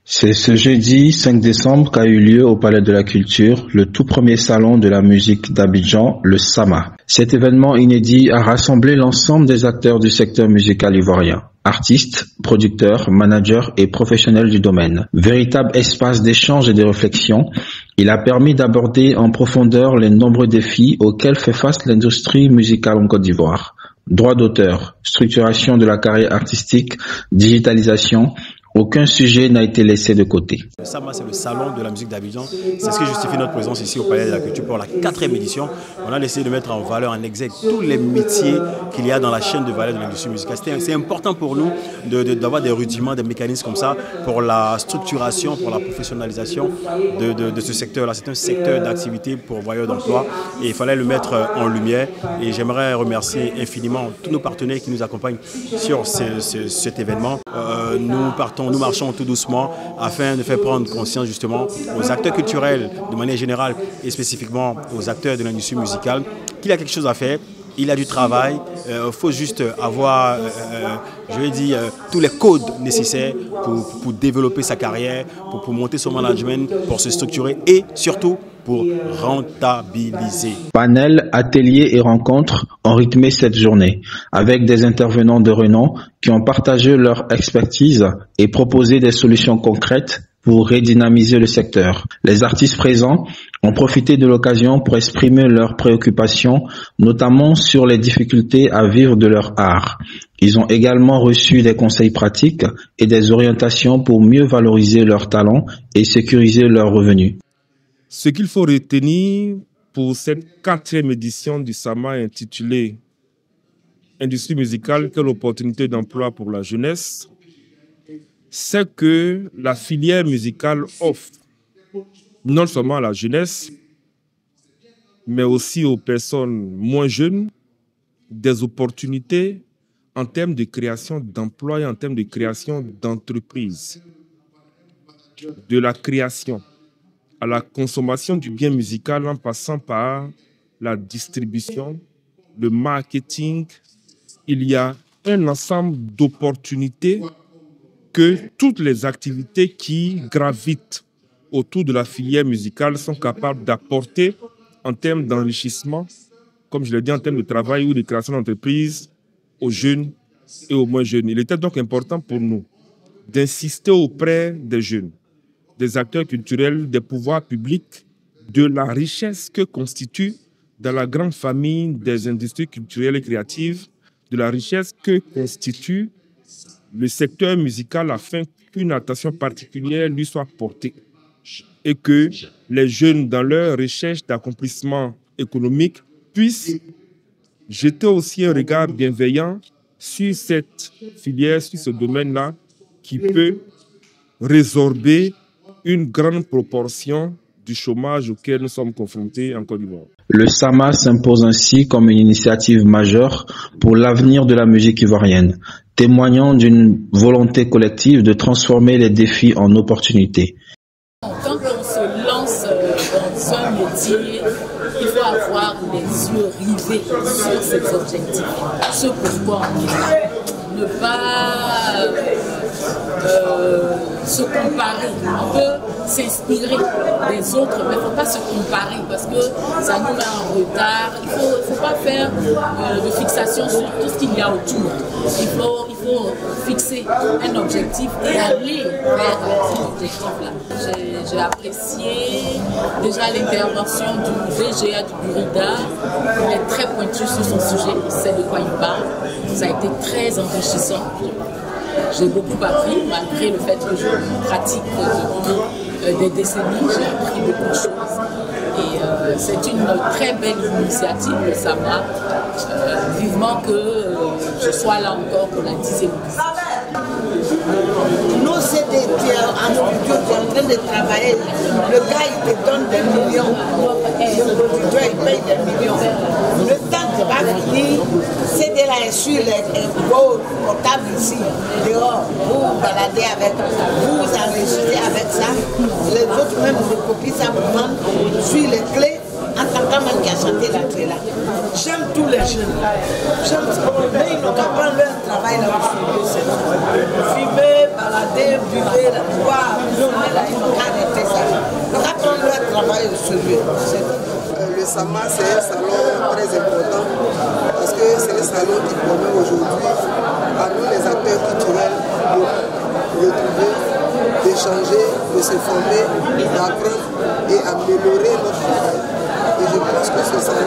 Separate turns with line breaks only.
C'est ce jeudi 5 décembre qu'a eu lieu au Palais de la Culture le tout premier salon de la musique d'Abidjan, le SAMA. Cet événement inédit a rassemblé l'ensemble des acteurs du secteur musical ivoirien. Artistes, producteurs, managers et professionnels du domaine. Véritable espace d'échange et de réflexion, il a permis d'aborder en profondeur les nombreux défis auxquels fait face l'industrie musicale en Côte d'Ivoire. Droits d'auteur, structuration de la carrière artistique, digitalisation, aucun sujet n'a été laissé de côté.
Le SAMA, c'est le salon de la musique d'Abidjan. C'est ce qui justifie notre présence ici au Palais de la Culture pour la 4e édition. On a essayé de mettre en valeur, en exergue, tous les métiers qu'il y a dans la chaîne de valeur de l'industrie musicale. C'est important pour nous d'avoir des rudiments, des mécanismes comme ça pour la structuration, pour la professionnalisation de ce secteur-là. C'est un secteur d'activité pourvoyeur d'emploi et il fallait le mettre en lumière. Et j'aimerais remercier infiniment tous nos partenaires qui nous accompagnent sur cet événement. Nous marchons tout doucement afin de faire prendre conscience justement aux acteurs culturels de manière générale et spécifiquement aux acteurs de l'industrie musicale qu'il y a quelque chose à faire, il y a du travail, il faut juste avoir, tous les codes nécessaires pour développer sa carrière, pour monter son management, pour se structurer et surtout pour rentabiliser.
Panel, ateliers et rencontres ont rythmé cette journée avec des intervenants de renom qui ont partagé leur expertise et proposé des solutions concrètes pour redynamiser le secteur. Les artistes présents ont profité de l'occasion pour exprimer leurs préoccupations, notamment sur les difficultés à vivre de leur art. Ils ont également reçu des conseils pratiques et des orientations pour mieux valoriser leurs talents et sécuriser leurs revenus.
Ce qu'il faut retenir pour cette 4e édition du SAMA intitulée « Industrie musicale, quelle opportunité d'emploi pour la jeunesse », c'est que la filière musicale offre non seulement à la jeunesse, mais aussi aux personnes moins jeunes, des opportunités en termes de création d'emplois et en termes de création d'entreprises. De la création à la consommation du bien musical en passant par la distribution, le marketing, il y a un ensemble d'opportunités que toutes les activités qui gravitent autour de la filière musicale sont capables d'apporter en termes d'enrichissement, comme je l'ai dit, en termes de travail ou de création d'entreprise aux jeunes et aux moins jeunes. Il était donc important pour nous d'insister auprès des jeunes, des acteurs culturels, des pouvoirs publics, de la richesse que constitue dans la grande famille des industries culturelles et créatives, de la richesse que constitue le secteur musical afin qu'une attention particulière lui soit portée et que les jeunes, dans leur recherche d'accomplissement économique, puissent jeter aussi un regard bienveillant sur cette filière, sur ce domaine-là, qui peut résorber une grande proportion du chômage auquel nous sommes confrontés en Côte d'Ivoire.
Le SAMA s'impose ainsi comme une initiative majeure pour l'avenir de la musique ivoirienne, témoignant d'une volonté collective de transformer les défis en opportunités.
Quand on se lance dans un métier, il faut avoir les yeux rivés sur ses objectifs, ce pourquoi on est là. Ne pas se comparer. On peut s'inspirer des autres, mais il ne faut pas se comparer parce que ça nous met en retard. Il ne faut pas faire de fixation sur tout ce qu'il y a autour. Il faut fixer un objectif et aller vers cet objectif-là. J'ai apprécié déjà l'intervention du DGA du Burida. Il est très pointu sur son sujet, il sait de quoi il parle. Ça a été très enrichissant. J'ai beaucoup appris, malgré le fait que je pratique depuis des décennies, j'ai appris beaucoup de choses. Et c'est une très belle initiative, le SAMA. Vivement que je sois là encore pour la 10e édition.
Nous, c'est tu es en train de travailler. Le gars, il te donne des millions. Le producteur, il paye des millions. Le temps que va finir, c'est de la sur les portables ici, dehors. Vous vous baladez avec, vous enregistrez avec ça. Les autres même vous copient ça pour vendre sur les clés. En tant qu'homme qui a chanté la clé là. J'aime tous les jeunes. J'aime ça. Mais ils n'ont qu'à prendre leur travail là-dessus. Fumer, balader, buver, boire. là, ils n'ont qu'à arrêter ça. Donc apprendre leur travail au sérieux.
Le SAMA, c'est un salon très important parce que c'est un salon qui permet aujourd'hui à nous, les acteurs culturels, de retrouver, d'échanger, de se former, d'apprendre et améliorer notre travail. Et je pense que ce salon